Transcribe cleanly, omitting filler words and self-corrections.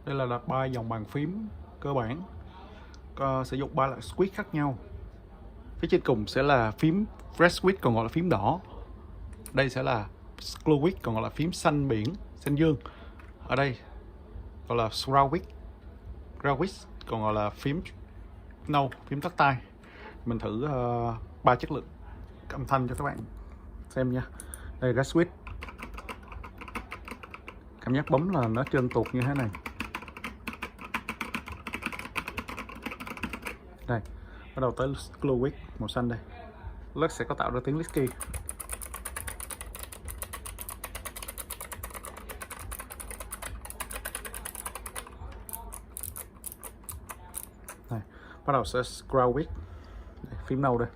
Đây là ba dòng bàn phím cơ bản, sử dụng ba loại switch khác nhau. Phía trên cùng sẽ là phím red switch, còn gọi là phím đỏ. Đây sẽ là glow switch, còn gọi là phím xanh biển, xanh dương. Ở đây gọi là ground switch, còn gọi là phím phím tắt tay. Mình thử ba chất lượng âm thanh cho các bạn xem nha. Đây red switch, cảm giác bấm là nó trơn tuột như thế này. Đây, bắt đầu tới glow switch màu xanh đây, nó sẽ có tạo ra tiếng whisky. Này, bắt đầu sẽ ground switch, phím nâu đây.